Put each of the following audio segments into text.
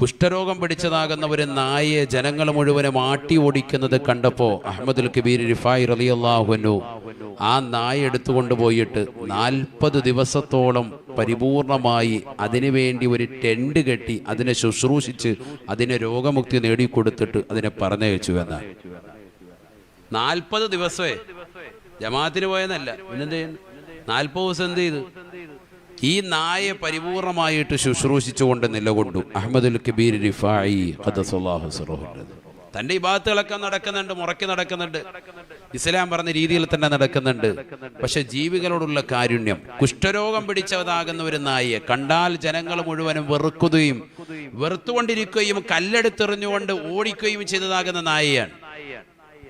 കുഷ്ഠരോഗം പിടിച്ചതാകുന്ന ഒരു നായയെ ജനങ്ങൾ മുഴുവനും ആട്ടി ഓടിക്കുന്നത് കണ്ടപ്പോൾ അഹ്മദുൽ കബീർ റിഫായി റളിയല്ലാഹു അൻഹു ആ നായ എടുത്തുകൊണ്ടുപോയിട്ട് 40 ദിവസത്തോളം പരിപൂർണമായി അതിനുവേണ്ടി ഒരു ടെന്റ് കെട്ടി അതിനെ ശുശ്രൂഷിച്ച് അതിനെ രോഗമുക്തി നേടിക്കൊടുത്തിട്ട് അതിനെ പറഞ്ഞയച്ചു എന്നാണ്. 40 ദിവസമേ ജമാഅത്തിന് പോയെന്നല്ല, പിന്നെന്ത് ചെയ്യുന്നു? 40 ദിവസം എന്ത് ചെയ്തു? ഈ നായെ പരിപൂർണമായിട്ട് ശുശ്രൂഷിച്ചുകൊണ്ട് നിലകൊണ്ടു അഹ്മദുൽ കബീർ റിഫായി ഖദ്ദസല്ലാഹു സിറഹു. തൻ്റെ ഇബാദത്തുകളൊക്കെ നടക്കുന്നുണ്ട്, മുറയ്ക്ക് നടക്കുന്നുണ്ട്, ഇസ്ലാം പറഞ്ഞ രീതിയിൽ തന്നെ നടക്കുന്നുണ്ട്. പക്ഷെ ജീവികളോടുള്ള കാരുണ്യം, കുഷ്ഠരോഗം പിടിച്ചതാകുന്ന ഒരു നായയെ കണ്ടാൽ ജനങ്ങൾ മുഴുവനും വെറുക്കുകയും വെറുത്തുകൊണ്ടിരിക്കുകയും കല്ലെടുത്തെറിഞ്ഞുകൊണ്ട് ഓടിക്കുകയും ചെയ്തതാകുന്ന നായയാണ്.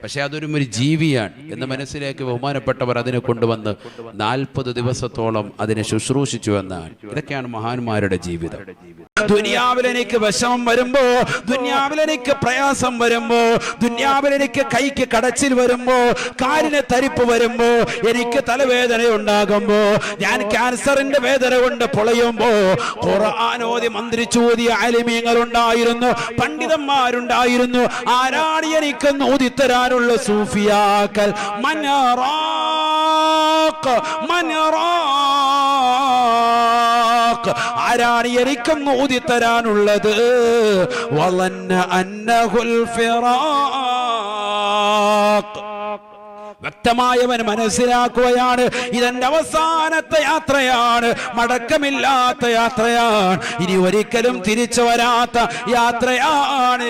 പക്ഷെ അതൊരു ജീവിയാണ് എന്ന് മനസ്സിലേക്ക് ബഹുമാനപ്പെട്ടവർ അതിനെ കൊണ്ടുവന്ന് 40 ദിവസത്തോളം അതിനെ ശുശ്രൂഷിച്ചു എന്നാണ്. ഇതൊക്കെയാണ് മഹാന്മാരുടെ ജീവിതം. ദുനിയാവിൽ എനിക്ക് വിഷമം വരുമ്പോ, ദുനിയാവിൽ എനിക്ക് പ്രയാസം വരുമ്പോ, ദുനിയാവിൽ എനിക്ക് കൈക്ക് കടച്ചിൽ വരുമ്പോ, കാലിന് തരിപ്പ് വരുമ്പോ, എനിക്ക് തലവേദന ഉണ്ടാകുമ്പോ, ഞാൻ ക്യാൻസറിന്റെ വേദന കൊണ്ട് പൊളയുമ്പോ ഖുർആൻ ഓതി മന്ത്രിച്ചൂതിയ ആലിമീങ്ങൾ ഉണ്ടായിരുന്നു, പണ്ഡിതന്മാരുണ്ടായിരുന്നു. ആരാണ് എനിക്ക് ഓതിത്തരാനുള്ള സൂഫിയാക്കൽ? ആരാണ് എനിക്കൊന്ന് ഊതിത്തരാനുള്ളത്? വലന്ന അന്നഹുൽ ഫിറാഖ്. വ്യക്തമായവൻ മനസ്സിലാക്കുകയാണ്, ഇതെന്റെ അവസാനത്തെ യാത്രയാണ്, മടക്കമില്ലാത്ത യാത്രയാണ്, ഇനി ഒരിക്കലും തിരിച്ചു വരാത്ത യാത്രയാണ്.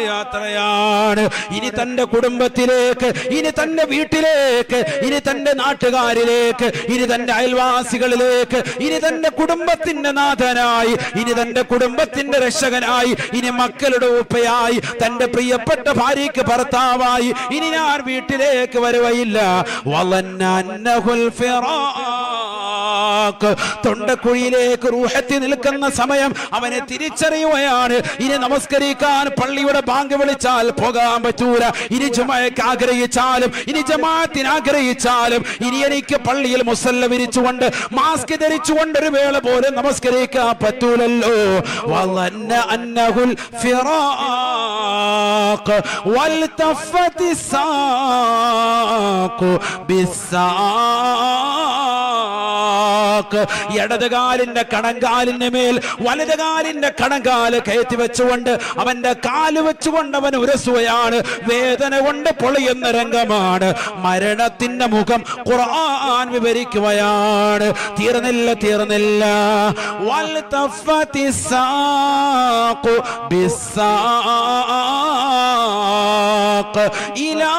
ഇനി തന്റെ കുടുംബത്തിലേക്ക്, ഇനി തന്റെ വീട്ടിലേക്ക്, ഇനി തന്റെ നാട്ടുകാരിലേക്ക്, ഇനി തന്റെ അയൽവാസികളിലേക്ക്, ഇനി തന്റെ കുടുംബത്തിന്റെ നാഥനായി, ഇനി തന്റെ കുടുംബത്തിന്റെ രക്ഷകനായി, ഇനി മക്കളുടെ ഉപ്പയായി, തന്റെ പ്രിയപ്പെട്ട ഭാര്യയ്ക്ക് ഭർത്താവായി ഇനി ഞാൻ വീട്ടിലേക്ക് വരുകയില്ല. തൊണ്ടക്കുഴിയിലേക്ക് റൂഹത്തി നിൽക്കുന്ന സമയം അവനെ തിരിച്ചറിയുകയാണ്. ഇനി നമസ്കരിക്കാൻ പള്ളിയുടെ ബാങ്ക് വിളിച്ചാൽ പോകാൻ പറ്റൂല. ഇനി ജുമഅക്ക് ആഗ്രഹിച്ചാലും, ഇനി ജമാഅത്തിന് ആഗ്രഹിച്ചാലും, ഇനി എനിക്ക് പള്ളിയിൽ മുസല്ല വിരിച്ചുകൊണ്ട് മാസ്ക് ധരിച്ചുകൊണ്ട് ഒരു വേള പോലും നമസ്കരിക്കാൻ പറ്റൂലല്ലോ. വലന്ന അന്നഹുൽ ഫിറാഖ് വൽതഫത്തി സാഖ് ബിസ്സാഖ്. ഇടതുകാലിന്റെ കണങ്കാലിന് മേൽ വലതുകാലിന്റെ കണങ്കാല് കയറ്റി വെച്ചുകൊണ്ട് അവന്റെ കാല് വെച്ചുകൊണ്ട് അവൻ ഉരസുകയാണ്. വേദന കൊണ്ട് പൊളിയുന്ന രംഗമാണ്. മരണത്തിന്റെ മുഖം ഖുർആൻ വിവരിക്കുകയാണ്. തീർന്നില്ല. വൽതഫത്തി സാഖ് ബിസ്സാഖ് ഇലാ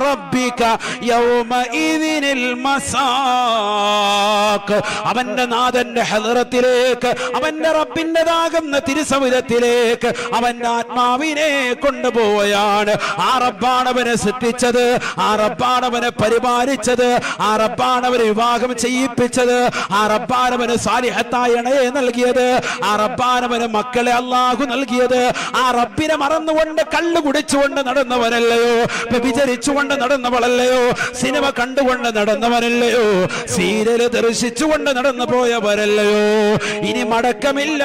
റബ്ബിക യൗമഇദിനിൽ മസാഖ്. അവന്റെ നാഥന്റെ ഹദ്റത്തിലേക്ക്, അവന്റെ റബ്ബിന്റേതാകുന്ന തിരുസവിധത്തിലേക്ക് അവന്റെ ആത്മാവിനെ കൊണ്ടുപോവുകയാണ്. ആ റബ്ബാണ് അവനെ സൃഷ്ടിച്ചത്, ആ റബ്ബാണ് അവനെ പരിപാലിച്ചത്, ആ റബ്ബാണ് അവനെ വിവാഹം ചെയ്യിപ്പിച്ചത്, ആ റബ്ബാണ് അവന് സാലിഹത്തായ ഇണയെ നൽകിയത്, ആ റബ്ബാണ് അവന് മക്കളെ അല്ലാഹു നൽകിയത്. ആ റബ്ബിനെ മറന്നുകൊണ്ട് കള്ളു കുടിച്ചുകൊണ്ട് നടന്നവനല്ലയോ, വ്യഭിചരിച്ചുകൊണ്ട് നടന്നവളല്ലയോ, സിനിമ കണ്ടുകൊണ്ട് നടന്നവനല്ലയോ, സീരിയല് ദർശിച്ചുകൊണ്ട് നടന്നു പോയവരല്ലയോ. ഇനി മടക്കമില്ല.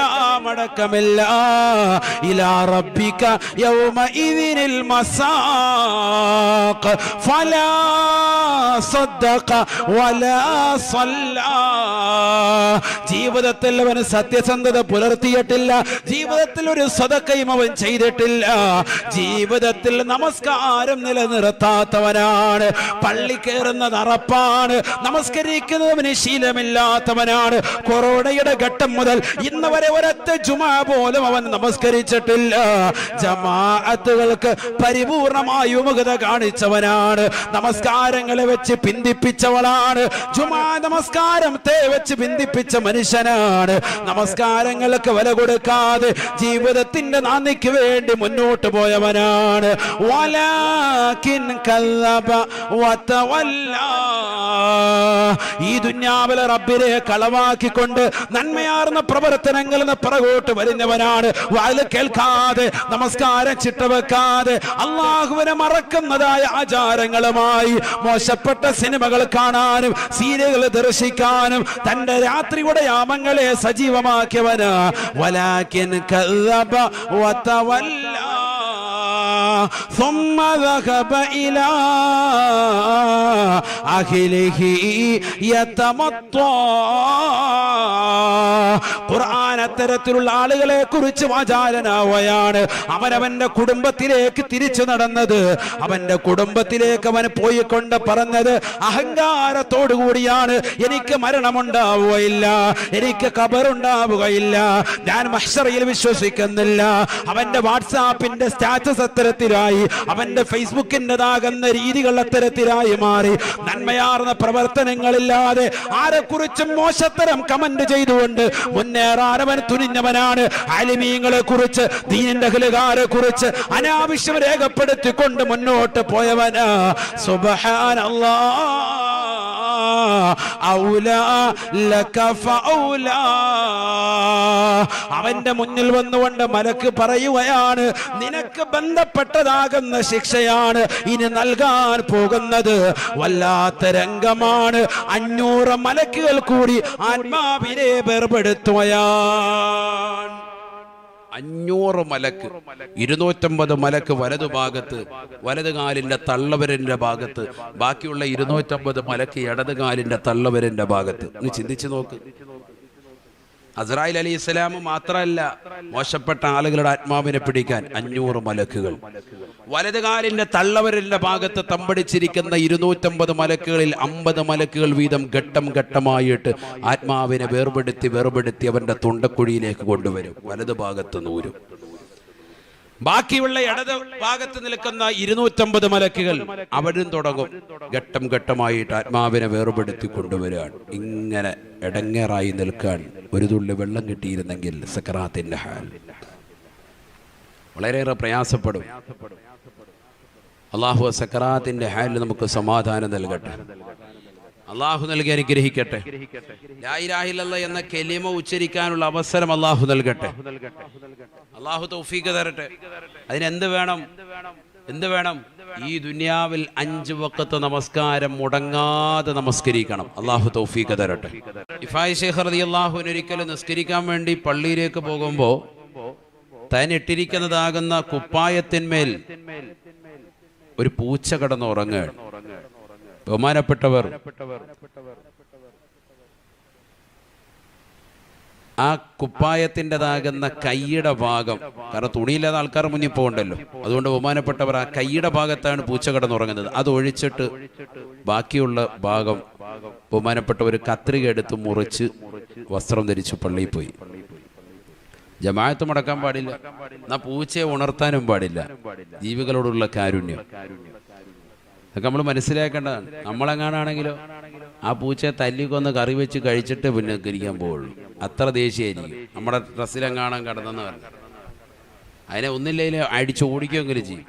ഇലാ റബ്ബിക യൗമഇദിനിൽ മസാഖ് ഫലാ സദ്ദഖ വലാ സല്ലാ. ജീവിതത്തിൽ അവൻ സത്യസന്ധത പുലർത്തിയിട്ടില്ല, ജീവിതത്തിൽ ഒരു സദഖയും അവൻ ചെയ്തിട്ടില്ല, ജീവിതത്തിൽ നമസ്കാരം നിലനിർത്താത്തവനാണ്, പള്ളി കയറുന്നത് അറപ്പാണ്, നമസ്കരിക്കുന്നവന് ശീലമില്ലാത്തവനാണ്. കൊറോണയുടെ ഘട്ടം മുതൽ ഇന്ന് വരെ ഒരൊറ്റ ജുമാ പോലും അവൻ നമസ്കരിച്ചിട്ടില്ല. ജമാഅത്തുകൾക്ക് പരിപൂർണമായി വിമുഖത കാണിച്ചവനാണ്, നമസ്കാരങ്ങളെ വെച്ച് പിന്തിപ്പിച്ചവളാണ്, ജുമാ നമസ്കാരത്തെ വെച്ച് പിന്തിപ്പിച്ച മനുഷ്യനാണ്. നമസ്കാരങ്ങൾക്ക് വില കൊടുക്കാതെ ജീവിതത്തിന്റെ നാന്ദിക്ക് വേണ്ടി മുന്നോട്ട് പോയവനാണ്. വലാകിൻ കല്ലബ വതവല്ലാ. ഈ ദുനിയാവിലെ റബ്ബിനെ കളവാക്കിക്കൊണ്ട് നന്മയാർന്ന പ്രവർത്തനങ്ങളിൽ നിന്ന് പുറകോട്ട് വരുന്നവനാണ്. വാല് കേൾക്കാതെ നമസ്കാരം ചിട്ടവെക്കാതെ അള്ളാഹുവിനെ മറക്കുന്നതായ ആചാരങ്ങളുമായി മോശപ്പെട്ട സിനിമകൾ കാണാനും സീരിയലുകൾ ദർശിക്കാനും തന്റെ രാത്രിയുടെ യാമങ്ങളെ സജീവമാക്കിയവന് വലാകിൻ കല്ലബ വതവല്ലാ ثم ذهب إلى أهله يتمطى. ഖുർആൻ അത്തരത്തിലുള്ള ആളുകളെ കുറിച്ച് വാചാലനാവുകയാണ്. അവനവന്റെ കുടുംബത്തിലേക്ക് തിരിച്ചു നടന്നത്, അവന്റെ കുടുംബത്തിലേക്ക് അവൻ പോയിക്കൊണ്ട് പറഞ്ഞത് അഹങ്കാരത്തോടു കൂടിയാണ്. എനിക്ക് മരണമുണ്ടാവുകയില്ല, എനിക്ക് ഖബറുണ്ടാവുകയില്ല, ഞാൻ മഹ്ശറയിൽ വിശ്വസിക്കുന്നില്ല. അവന്റെ വാട്സാപ്പിന്റെ സ്റ്റാറ്റസ് അത്തരത്തിലായി, അവന്റെ ഫേസ്ബുക്കിൻ്റെതാകുന്ന രീതികൾ അത്തരത്തിലായി മാറി. നന്മയാർന്ന പ്രവർത്തനങ്ങളില്ലാതെ ആരെക്കുറിച്ചും മോശത്തരം കമന്റ് ചെയ്തുകൊണ്ട് മുന്നേറാൻ അവൻ തുനിഞ്ഞവനാണ്. ആലിമീങ്ങളെ കുറിച്ച്, ദീനിന്റെ അഹ്ലുകാരെ കുറിച്ച് അനാവശ്യം രേഖപ്പെടുത്തിക്കൊണ്ട് മുന്നോട്ട് പോയവനാ. സുബ്ഹാനല്ലാഹ് ഔലാ ലക ഫഔലാ. അവന്റെ മുന്നിൽ വന്നുകൊണ്ട് മലക്ക് പറയുകയാണ്, നിനക്ക് ബന്ധപ്പെട്ടതാകുന്ന ശിക്ഷയാണ് ഇനി നൽകാൻ പോകുന്നത്. വല്ലാത്ത രംഗമാണ്. 500 മലക്കുകൾ കൂടി ആത്മാവിനെ വേർപെടുത്തുകയാണ്. 500 മലക്ക്, 250 മലക്ക് വലതുഭാഗത്ത്, വലതുകാലിന്റെ തള്ളവരന്റെ ഭാഗത്ത്, ബാക്കിയുള്ള 250 മലക്ക് ഇടതുകാലിന്റെ തള്ളവരന്റെ ഭാഗത്ത്. നീ ചിന്തിച്ചു നോക്ക്. അസ്രായിൽ അലൈഹി സ്വലാം മാത്രമല്ല മോശപ്പെട്ട ആളുകളുടെ ആത്മാവിനെ പിടിക്കാൻ 500 മലക്കുകൾ. വലതുകാലിന്റെ തള്ളവരലിന്റെ ഭാഗത്ത് തമ്പടിച്ചിരിക്കുന്ന 250 മലക്കുകളിൽ 50 മലക്കുകൾ വീതം ഘട്ടം ഘട്ടമായിട്ട് ആത്മാവിനെ വേർപെടുത്തി അവന്റെ തൊണ്ടക്കുഴിയിലേക്ക് കൊണ്ടുവരും. വലതു ഭാഗത്ത് നൂരും. ബാക്കിയുള്ള ഇടത് ഭാഗത്ത് നിൽക്കുന്ന 250 മലക്കുകൾ അവരും തുടങ്ങും ഘട്ടം ഘട്ടമായിട്ട് ആത്മാവിനെ വേർപെടുത്തി കൊണ്ടുവരികയാണ്. ഇങ്ങനെ ഇടങ്ങേറായി നിൽക്കാൻ ഒരു തുള്ളി വെള്ളം കിട്ടിയിരുന്നെങ്കിൽ സക്കറാത്തിന്റെ ഹാൽ വളരെയേറെ പ്രയാസപ്പെടും. അള്ളാഹു സക്കറാത്തിന്റെ ഹാലിൽ നമുക്ക് സമാധാനം നൽകട്ടെ. അള്ളാഹു നൽകി അനുഗ്രഹിക്കട്ടെ. ലാ ഇലാഹ ഇല്ലല്ലാഹ് എന്ന കലിമ ഉച്ചരിക്കാനുള്ള അവസരം അള്ളാഹു നൽകട്ടെ. അള്ളാഹു തൗഫീഖ് തരട്ടെ. അതിനെന്ത് വേണം? എന്ത് വേണം? ഈ ദുനിയാവിൽ 5 വഖത്ത് നമസ്കാരം മുടങ്ങാതെ നമസ്കരിക്കണം. അള്ളാഹു തൗഫീഖ് തരട്ടെ. ഇഫായി ശൈഖ് റളിയല്ലാഹു അൻഹു ഒരിക്കലും നിസ്കരിക്കാൻ വേണ്ടി പള്ളിയിലേക്ക് പോകുമ്പോൾ താൻ ഇട്ടിരിക്കുന്നതാകുന്ന കുപ്പായത്തിന്മേൽ ഒരു പൂച്ച കിടന്നുറങ്ങുകയാണ്. ബഹുമാനപ്പെട്ടവർ, ആ കുപ്പായത്തിൻ്റെതാകുന്ന കൈയുടെ ഭാഗം, കാരണം തുണിയില്ലാതെ ആൾക്കാർ മുന്നിൽ പോകണ്ടല്ലോ, അതുകൊണ്ട് ബഹുമാനപ്പെട്ടവർ ആ കൈയുടെ ഭാഗത്താണ് പൂച്ച കിടന്നുറങ്ങുന്നത്. അത് ഒഴിച്ചിട്ട് ബാക്കിയുള്ള ഭാഗം ബഹുമാനപ്പെട്ടവർ കത്രിക എടുത്ത് മുറിച്ച് വസ്ത്രം ധരിച്ച് പള്ളിയിൽ പോയി. ജമാഅത്ത് മുടക്കാൻ പാടില്ല, എന്നാ പൂച്ചയെ ഉണർത്താനും പാടില്ല. ജീവികളോടുള്ള കാരുണ്യം അതൊക്കെ നമ്മൾ മനസ്സിലാക്കേണ്ടതാണ്. നമ്മളെങ്ങാനാണെങ്കിലോ ആ പൂച്ചയെ തല്ലിക്കൊന്ന് കറി വെച്ച് കഴിച്ചിട്ട് പിന്നെ ഇരിക്കാൻ പോവുള്ളൂ. അത്ര ദേഷ്യമായിരിക്കും. നമ്മുടെ ഡ്രസ്സിലെങ്ങാണം കിടന്നെന്ന് പറഞ്ഞു അതിനെ ഒന്നില്ലെങ്കിൽ അടിച്ച് ഓടിക്കുകയെങ്കിലും ചെയ്യും.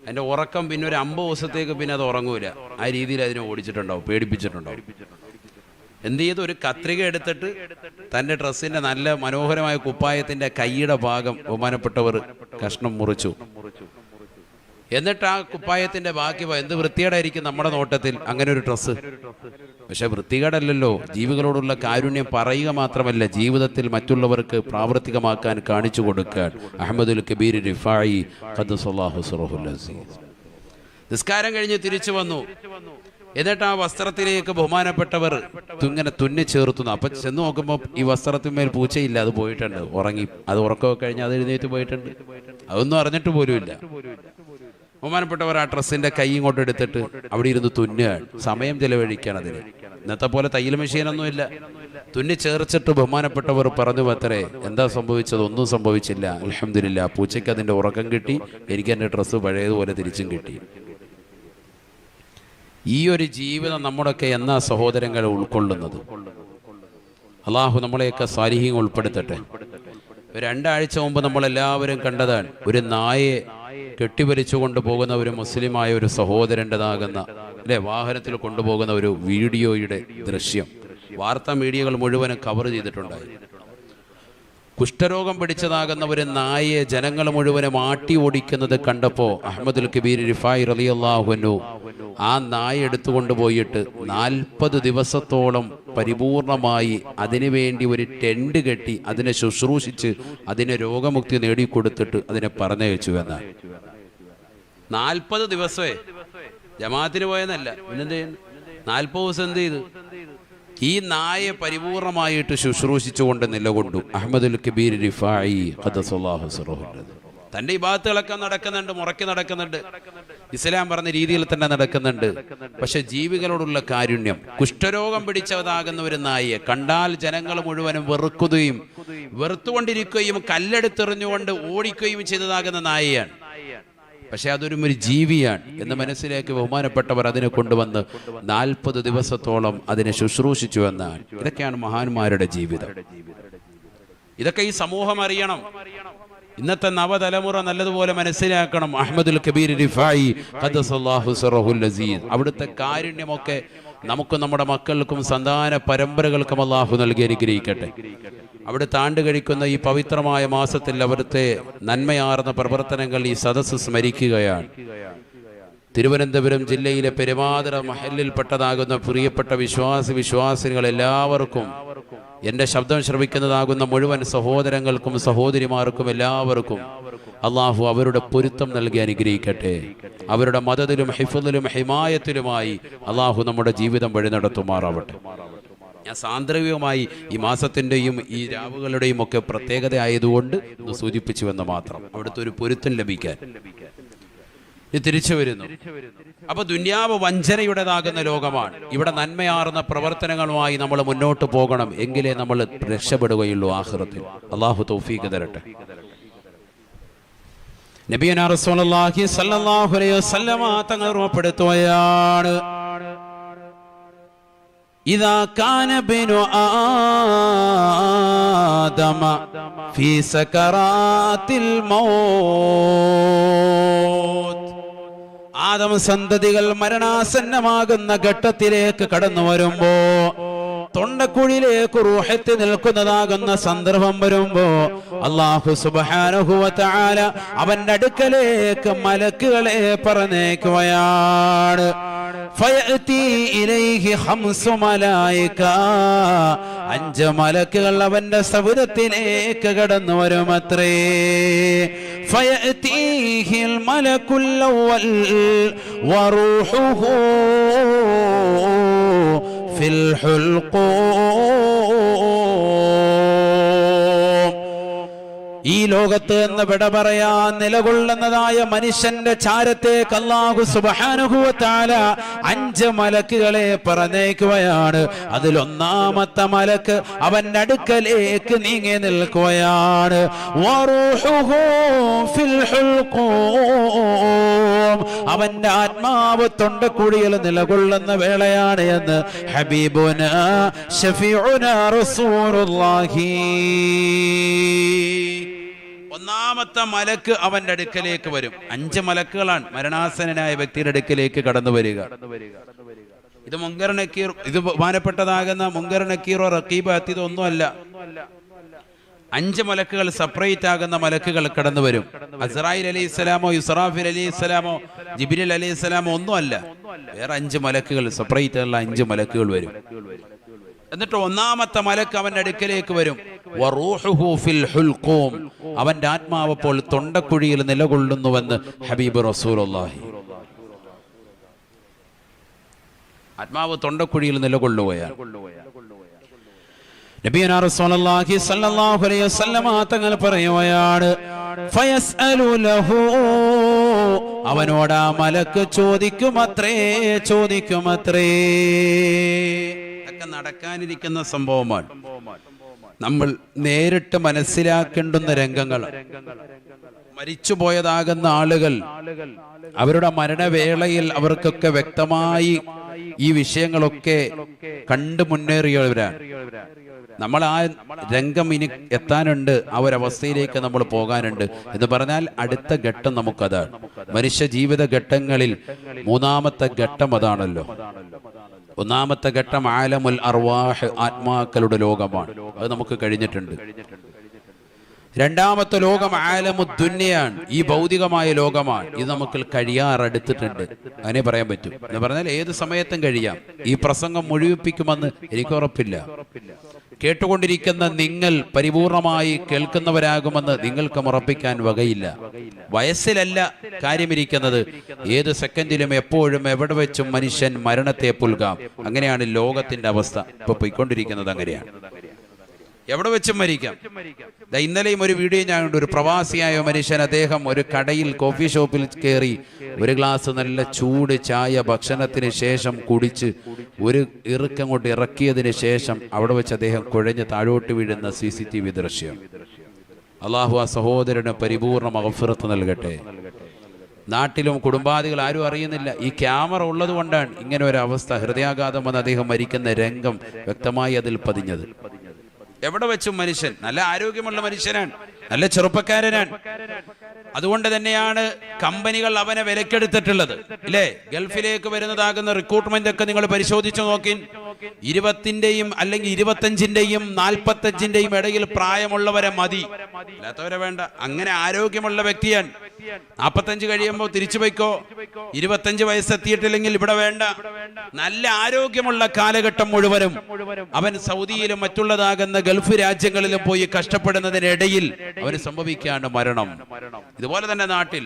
അതിൻ്റെ ഉറക്കം പിന്നെ ഒരു 50 ദിവസത്തേക്ക് പിന്നെ അത് ഉറങ്ങൂല. ആ രീതിയിൽ അതിനെ ഓടിച്ചിട്ടുണ്ടാവും, പേടിപ്പിച്ചിട്ടുണ്ടാവും. എന്ത് ചെയ്തു? ഒരു കത്രിക എടുത്തിട്ട് തൻ്റെ ഡ്രസ്സിൻ്റെ നല്ല മനോഹരമായ കുപ്പായത്തിൻ്റെ കൈയുടെ ഭാഗം ബഹുമാനപ്പെട്ടവർ കഷ്ണം മുറിച്ചു. എന്നിട്ട് ആ കുപ്പായത്തിന്റെ ബാക്കി എന്ത് വൃത്തികേടായിരിക്കും നമ്മുടെ നോട്ടത്തിൽ അങ്ങനെ ഒരു ഡ്രസ്സ്. പക്ഷെ വൃത്തികേടല്ലല്ലോ. ജീവികളോടുള്ള കാരുണ്യം പറയുക മാത്രമല്ല, ജീവിതത്തിൽ മറ്റുള്ളവർക്ക് പ്രാവർത്തികമാക്കാൻ കാണിച്ചു കൊടുക്കാൻ. അഹ്മദുൽ കബീർ റിഫായി ഖദ്ദസല്ലാഹു സിറഹുൽ അസീസ് നിസ്കാരം കഴിഞ്ഞ് തിരിച്ചു വന്നു. എന്നിട്ട് ആ വസ്ത്രത്തിലേക്ക് ബഹുമാനപ്പെട്ടവർ ഇങ്ങനെ തുന്നി ചേർത്തുന്നു. അപ്പൊ ചെന്ന് നോക്കുമ്പോൾ ഈ വസ്ത്രത്തിന്മേൽ പൂച്ചയില്ല, അത് പോയിട്ടുണ്ട്, ഉറങ്ങി. അത് ഉറക്കമൊക്കെ കഴിഞ്ഞ് അത് എഴുന്നേറ്റ് പോയിട്ടുണ്ട്. അതൊന്നും അറിഞ്ഞിട്ട് പോലുമില്ല. ബഹുമാനപ്പെട്ടവർ ആ ഡ്രസ്സിന്റെ കൈ ഇങ്ങോട്ട് എടുത്തിട്ട് അവിടെ ഇരുന്ന് തുന്നുകയാണ്. സമയം ചെലവഴിക്കുകയാണ് അതിന്. ഇന്നത്തെ പോലെ തയ്യൽ മെഷീനൊന്നുമില്ല. തുന്നി ചേർച്ചിട്ട് ബഹുമാനപ്പെട്ടവർ പറഞ്ഞു അത്രേ, എന്താ സംഭവിച്ചത്? ഒന്നും സംഭവിച്ചില്ല, അൽഹംദുലില്ലാ. പൂച്ചയ്ക്ക് അതിന്റെ ഉറക്കം കിട്ടി, എനിക്ക് എൻ്റെ ഡ്രസ്സ് പഴയതുപോലെ തിരിച്ചും കിട്ടി. ഈ ഒരു ജീവിതം നമ്മുടെയൊക്കെ എന്നാ സഹോദരങ്ങൾ ഉൾക്കൊള്ളുന്നത്? അള്ളാഹു നമ്മളെയൊക്കെ സാലിഹീങ്ങൾ ഉൾപ്പെടുത്തട്ടെ. 2 ആഴ്ച മുമ്പ് നമ്മളെല്ലാവരും കണ്ടതാണ് ഒരു നായയെ കെട്ടിവലിച്ചു കൊണ്ടുപോകുന്ന ഒരു മുസ്ലിമായ ഒരു സഹോദരൻ്റെതാകുന്ന അല്ലെ വാഹനത്തിൽ കൊണ്ടുപോകുന്ന ഒരു വീഡിയോയുടെ ദൃശ്യം വാർത്താ മീഡിയകൾ മുഴുവനും കവർ ചെയ്തിട്ടുണ്ടായി. കുഷ്ഠരോഗം പിടിച്ചതാകുന്ന ഒരു നായയെ ജനങ്ങൾ മുഴുവനും ആട്ടി ഓടിക്കുന്നത് കണ്ടപ്പോൾ അഹ്മദുൽ കബീർ റിഫായി റളിയല്ലാഹു അൻഹു ആ നായ എടുത്തുകൊണ്ടുപോയിട്ട് 40 ദിവസത്തോളം പരിപൂർണമായി അതിനുവേണ്ടി ഒരു ടെന്റ് കെട്ടി അതിനെ ശുശ്രൂഷിച്ച് അതിനെ രോഗമുക്തി നേടിക്കൊടുത്തിട്ട് അതിനെ പറഞ്ഞയച്ചു എന്നാണ്. 40 ദിവസമേ ജമാഅത്തിന് പോയെന്നല്ല, പിന്നെന്ത് 40 ദിവസം എന്ത് ചെയ്തു? ഈ നായെ പരിപൂർണമായിട്ട് ശുശ്രൂഷിച്ചുകൊണ്ട് നിലകൊണ്ടു അഹ്മദുൽ കബീർ റിഫായി ഖദ്ദസല്ലാഹു സിറഹു. തൻ്റെ ഇബാദത്തുകളൊക്കെ നടക്കുന്നുണ്ട്, മുറയ്ക്ക് നടക്കുന്നുണ്ട്, ഇസ്ലാം പറഞ്ഞ രീതിയിൽ തന്നെ നടക്കുന്നുണ്ട്. പക്ഷെ ജീവികളോടുള്ള കാരുണ്യം, കുഷ്ഠരോഗം പിടിച്ചതാകുന്ന ഒരു നായയെ കണ്ടാൽ ജനങ്ങൾ മുഴുവനും വെറുത്തുകൊണ്ടിരിക്കുകയും കല്ലെടുത്തെറിഞ്ഞുകൊണ്ട് ഓടിക്കുകയും ചെയ്തതാകുന്ന നായയാണ്. പക്ഷെ അതൊരു ജീവിയാണ് എന്ന് മനസ്സിലാക്കി ബഹുമാനപ്പെട്ടവർ അതിനെ കൊണ്ടുവന്ന് 40 ദിവസത്തോളം അതിനെ ശുശ്രൂഷിച്ചു എന്നാണ്. ഇതൊക്കെയാണ് മഹാന്മാരുടെ ജീവിതം. ഇതൊക്കെ ഈ സമൂഹം അറിയണം. ഇന്നത്തെ നവതലമുറ നല്ലതുപോലെ മനസ്സിലാക്കണം. അഹ്മദുൽ കബീർ റിഫായി ഖദ്ദസല്ലാഹു സിറഹുൽ അസീസ് അവിടുത്തെ കാരുണ്യമൊക്കെ നമുക്കും നമ്മുടെ മക്കൾക്കും സന്താന പരമ്പരകൾക്കും അല്ലാഹു നൽകി അനുഗ്രഹിക്കട്ടെ. അവിടെ താണ്ട് കഴിക്കുന്ന ഈ പവിത്രമായ മാസത്തിൽ അവിടുത്തെ നന്മയാർന്ന പ്രവർത്തനങ്ങൾ ഈ സദസ്സ് സ്മരിക്കുകയാണ്. തിരുവനന്തപുരം ജില്ലയിലെ പെരുമാതുറ മഹലിൽപ്പെട്ടതാകുന്ന പ്രിയപ്പെട്ട വിശ്വാസികൾ എല്ലാവർക്കും, എൻ്റെ ശബ്ദം ശ്രവിക്കുന്നതാകുന്ന മുഴുവൻ സഹോദരങ്ങൾക്കും സഹോദരിമാർക്കും എല്ലാവർക്കും അള്ളാഹു അവരുടെ പൊരുത്തം നൽകി അനുഗ്രഹിക്കട്ടെ. അവരുടെ മദദിലും ഹിഫ്ളിലും ഹിമായത്തിലുമായി അള്ളാഹു നമ്മുടെ ജീവിതം വഴി നടത്തുമാറാവട്ടെ. ഞാൻ സാന്ദർഭികമായി ഈ മാസത്തിൻ്റെയും ഈ രാവുകളുടെയും ഒക്കെ പ്രത്യേകത ആയതുകൊണ്ട് ഇത് സൂചിപ്പിച്ചുവെന്ന് മാത്രം. അവിടുത്തെ ഒരു പൊരുത്തം ലഭിക്കാൻ തിരിച്ചു വരുന്നു. അപ്പൊ ദുന്യാവ് വഞ്ചനയുടേതാകുന്ന ലോകമാണ്. ഇവിടെ നന്മയാർന്ന പ്രവർത്തനങ്ങളുമായി നമ്മൾ മുന്നോട്ട് പോകണം, എങ്കിലേ നമ്മൾ രക്ഷപ്പെടുകയുള്ളൂ ആഖിറത്തിൽ. അള്ളാഹു തൗഫീഖ് തരട്ടെ. നബിയനാ റസൂലുള്ളാഹി സ്വല്ലല്ലാഹു അലൈഹി വസല്ലമ തങ്ങൾ ഓർമ്മപ്പെടുത്തുകയാണ്, ഇദാ കാന ബിനു ആദമ ഫീ സകറാത്തിൽ മൗത്ത്. ആദം സന്തതികൾ മരണാസന്നമാകുന്ന ഘട്ടത്തിലേക്ക് കടന്നു വരുമ്പോ, തൊണ്ടക്കുഴിയിലേക്ക് റൂഹത്ത് നിൽക്കുന്നതാകുന്ന സന്ദർഭം വരുമ്പോ അല്ലാഹു സുബ്ഹാനഹു വ തആല അവന്റെ അടുക്കലേക്ക് മലക്കുകളെ പറഞ്ഞേക്കുകയാണ്. ഫയഅതി ഇലൈഹി ഖംസു മലായിക, 5 മലക്കുകൾ അവന്റെ സവിധത്തിലേക്ക് കടന്നു വരുമത്രേ. ഫയഅതിഹിൽ മലക്കുൽ അവ്വൽ വറൂഹുഹു ഫിൽ ഹുൽഖൂം. ഈ ലോകത്ത് എന്ന് വിട പറയാൻ നിലകൊള്ളുന്നതായ മനുഷ്യന്റെ ചാരത്തേക്ക് അല്ലാഹു സുബ്ഹാനഹു വ തആല 5 മലക്കുകളെ പറഞ്ഞേക്കുകയാണ്. അതിലൊന്നാമത്തെ മലക്ക് അവന്റെ അടുക്കലേക്ക് നീങ്ങി നിൽക്കുകയാണ്. വറൂഹുഹു ഫിൽ ഹുൽഖൂം, അവന്റെ ആത്മാവ് തൊണ്ടക്കുഴിയിൽ നിലകൊള്ളുന്ന വേളയാണ് എന്ന് ഹബീബുനാ ശഫീഉനാ റസൂലുള്ളാഹി. ഒന്നാമത്തെ മലക്ക് അവന്റെ അടുക്കലേക്ക് വരും. 5 മലക്കുകളാണ് മരണാസനായ വ്യക്തിയുടെ അടുക്കലേക്ക് കടന്നു വരിക. ഇത് മുങ്കർ നക്കീർ, ഇത് ബഹുമാനപ്പെട്ടതാകുന്ന മുങ്കർ നക്കീറോ റഖീബോ അത്തീദോ ഒന്നുമല്ല. 5 മലക്കുകൾ സെപ്പറേറ്റ് ആകുന്ന മലക്കുകൾ കടന്നു വരും. അസ്രായിൽ അലൈഹിസ്സലാമോ ഇസ്രാഫിൽ അലൈഹിസ്സലാമോ ജിബ്രീൽ അലൈഹിസ്സലാമോ ഒന്നുമല്ല. വേറെ 5 മലക്കുകൾ സെപ്പറേറ്റ് ഉള്ള 5 മലക്കുകൾ വരും. എന്നിട്ട് ഒന്നാമത്തെ മലക്ക് അവന്റെ അടുക്കലേക്ക് വരും. വറൂഹുഹു ഫിൽ ഹുൽഖൂം, അവന്റെ ആത്മാവ് അപ്പോൾ തൊണ്ടക്കുഴിയിൽ നിലകൊള്ളുന്നുവെന്ന് ഹബീബ് റസൂലുള്ളാഹി. ആത്മാവ് തൊണ്ടക്കുഴിയിൽ നിലകൊള്ളുകയാണ്. നബിയനാ റസൂലുള്ളാഹി സ്വല്ലല്ലാഹു അലൈഹി വസല്ലമ തങ്ങൾ പറയുകയാണ്, ഫയസ്അലു ലഹു, അവനോട് ആ മലക്ക് ചോദിക്കുമത്രേ. ഇതൊക്കെ നടക്കാനിരിക്കുന്ന സംഭവമാണ്. നമ്മൾ നേരിട്ട് മനസ്സിലാക്കേണ്ടുന്ന രംഗങ്ങൾ. മരിച്ചുപോയതാകുന്ന ആളുകൾ അവരുടെ മരണവേളയിൽ അവർക്കൊക്കെ വ്യക്തമായി ഈ വിഷയങ്ങളൊക്കെ കണ്ടു മുന്നേറിയവരാണ്. നമ്മൾ ആ രംഗം ഇനി എത്താനുണ്ട്, ആ ഒരവസ്ഥയിലേക്ക് നമ്മൾ പോകാനുണ്ട് എന്ന് പറഞ്ഞാൽ അടുത്ത ഘട്ടം നമുക്കതാണ്. മനുഷ്യ ജീവിത ഘട്ടങ്ങളിൽ മൂന്നാമത്തെ ഘട്ടം അതാണല്ലോ. ഒന്നാമത്തെ ഘട്ടം ആലമുൽ അർവാഹ്, ആത്മാക്കളുടെ ലോകമാണ്. അത് നമുക്ക് കഴിഞ്ഞിട്ടുണ്ട്. രണ്ടാമത്തെ ലോകം ആലമുദ്ദുന്യയാണ്, ഈ ഭൗതികമായ ലോകമാണ്. ഇത് നമുക്ക് കഴിയാറടുത്തിട്ടുണ്ട്, അങ്ങനെ പറയാൻ പറ്റും. എന്ന് പറഞ്ഞാൽ ഏത് സമയത്തും കഴിയാം. ഈ പ്രസംഗം മുഴുവിപ്പിക്കുമെന്ന് എനിക്ക് ഉറപ്പില്ല. കേട്ടുകൊണ്ടിരിക്കുന്ന നിങ്ങൾ പരിപൂർണമായി കേൾക്കുന്നവരാകുമെന്ന് നിങ്ങൾക്ക് ഉറപ്പിക്കാൻ വകയില്ല. വയസ്സിലല്ല കാര്യമിരിക്കുന്നത്. ഏത് സെക്കൻഡിലും എപ്പോഴും എവിടെ വെച്ചും മനുഷ്യൻ മരണത്തെ പുൽകാം. അങ്ങനെയാണ് ലോകത്തിന്റെ അവസ്ഥ. ഇപ്പൊ പോയിക്കൊണ്ടിരിക്കുന്നത് അങ്ങനെയാണ്. എവിടെ വെച്ചും മരിക്കാം. ഇന്നലെയും ഒരു വീഡിയോ ഞാൻ കണ്ടു. ഒരു പ്രവാസിയായ മനുഷ്യൻ, അദ്ദേഹം ഒരു കടയിൽ കോഫി ഷോപ്പിൽ കയറി ഒരു ഗ്ലാസ് നല്ല ചൂട് ചായ ഭക്ഷണത്തിന് ശേഷം കുടിച്ച് ഒരു ഇറുക്കങ്ങോട്ട് ഇറക്കിയതിന് ശേഷം അവിടെ വെച്ച് അദ്ദേഹം കുഴഞ്ഞ് താഴോട്ട് വീഴുന്ന CCTV ദൃശ്യം. അള്ളാഹു ആ സഹോദരന് പരിപൂർണ മഗ്ഫിറത്ത് നൽകട്ടെ. നാട്ടിലും കുടുംബാദികൾ ആരും അറിയുന്നില്ല. ഈ ക്യാമറ ഉള്ളത് കൊണ്ടാണ് ഇങ്ങനെ ഒരു അവസ്ഥ. ഹൃദയാഘാതം വന്ന് അദ്ദേഹം മരിക്കുന്ന രംഗം വ്യക്തമായി അതിൽ പതിഞ്ഞത്. എവിടെ വെച്ചും മനുഷ്യൻ നല്ല ആരോഗ്യമുള്ള മനുഷ്യനാണ്, നല്ല ചെറുപ്പക്കാരനാണ്. അതുകൊണ്ട് തന്നെയാണ് കമ്പനികൾ അവനെ വിലക്കെടുത്തിട്ടുള്ളത്, ഇല്ലേ? ഗൾഫിലേക്ക് വരുന്നതാകുന്ന റിക്രൂട്ട്മെന്റ് ഒക്കെ നിങ്ങൾ പരിശോധിച്ചു നോക്കി. 20-ന്റെയും അല്ലെങ്കിൽ 25-ന്റെയും 45-ന്റെയും ഇടയിൽ പ്രായമുള്ളവരെ മതി, അല്ലാത്തവരെ വേണ്ട. അങ്ങനെ ആരോഗ്യമുള്ള വ്യക്തിയാണ്. 45 കഴിയുമ്പോൾ തിരിച്ചു പോയിക്കോ, 25 വയസ്സെത്തിയിട്ടില്ലെങ്കിൽ ഇവിടെ വേണ്ട. നല്ല ആരോഗ്യമുള്ള കാലഘട്ടം മുഴുവനും അവൻ സൗദിയിലും മറ്റുള്ളതാകുന്ന ഗൾഫ് രാജ്യങ്ങളിലും പോയി കഷ്ടപ്പെടുന്നതിനിടയിൽ അവന് സംഭവിക്കാണ് മരണം. ഇതുപോലെ തന്നെ നാട്ടിൽ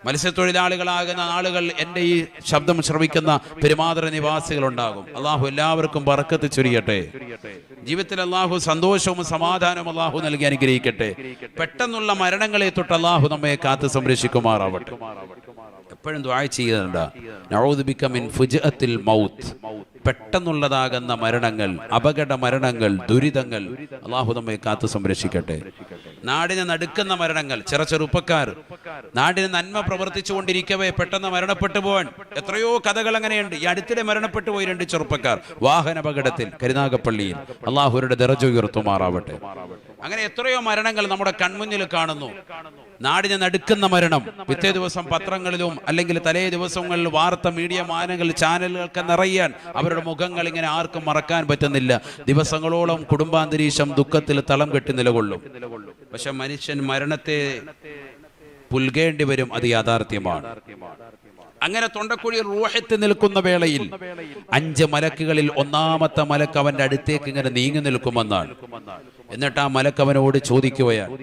മത്സ്യത്തൊഴിലാളികളാകുന്ന ആളുകൾ, എൻ്റെ ഈ ശബ്ദം ശ്രവിക്കുന്ന പെരുമാതൃ നിവാസികൾ ഉണ്ടാകും. അള്ളാഹു എല്ലാവർക്കും ബർക്കത്ത് ചൊരിയട്ടെ. ജീവിതത്തിൽ അള്ളാഹു സന്തോഷവും സമാധാനവും അള്ളാഹു നൽകി അനുഗ്രഹിക്കട്ടെ. പെട്ടെന്നുള്ള മരണങ്ങളെ തൊട്ട് അള്ളാഹു നമ്മെ കാത്ത് സംരക്ഷിക്കുമാറാവട്ടെ. എപ്പോഴും ദുആ ചെയ്യുന്നുണ്ട്, നഊദു ബിക മിൻ ഫുജ്അത്തിൽ മൗത്ത്. പെട്ടെന്നുള്ളതാകുന്ന മരണങ്ങൾ, അപകട മരണങ്ങൾ, ദുരിതങ്ങൾ അള്ളാഹു നമ്മെ കാത്ത് സംരക്ഷിക്കട്ടെ. നാടിനെ നടുക്കുന്ന മരണങ്ങൾ, ചെറുപ്പക്കാർ നാടിന് നന്മ പ്രവർത്തിച്ചു കൊണ്ടിരിക്കവേ പെട്ടെന്ന് മരണപ്പെട്ടു പോവാൻ എത്രയോ കഥകൾ അങ്ങനെയുണ്ട്. ഈ അടുത്തിടെ മരണപ്പെട്ടു പോയി 2 ചെറുപ്പക്കാർ വാഹനാപകടത്തിൽ കരുനാഗപ്പള്ളിയിൽ. അള്ളാഹുരുടെ ദറജ ഉയർത്തുമാറാവട്ടെ. അങ്ങനെ എത്രയോ മരണങ്ങൾ നമ്മുടെ കൺമുന്നിൽ കാണുന്നു. നാടിനെ നടുക്കുന്ന മരണം പിറ്റേ ദിവസം പത്രങ്ങളിലും അല്ലെങ്കിൽ തലേ ദിവസങ്ങളിൽ വാർത്ത മീഡിയ മാനങ്ങൾ ചാനലുകൾക്ക് നിറയാൻ അവരുടെ മുഖങ്ങൾ ഇങ്ങനെ ആർക്കും മറക്കാൻ പറ്റുന്നില്ല. ദിവസങ്ങളോളം കുടുംബാന്തരീക്ഷം ദുഃഖത്തിൽ തളം കെട്ടി നിലകൊള്ളും. പക്ഷെ മനുഷ്യൻ മരണത്തെ പുൽകേണ്ടി വരും, അത് യാഥാർത്ഥ്യമാണ്. അങ്ങനെ തൊണ്ടക്കുഴി റൂഹത്ത് നിൽക്കുന്ന വേളയിൽ 5 മലക്കുകളിൽ ഒന്നാമത്തെ മലക്ക് അവന്റെ അടുത്തേക്ക് ഇങ്ങനെ നീങ്ങി നിൽക്കുമെന്നാണ്. എന്നിട്ട് ആ മലക്ക് അവനോട് ചോദിക്കുകയാണ്.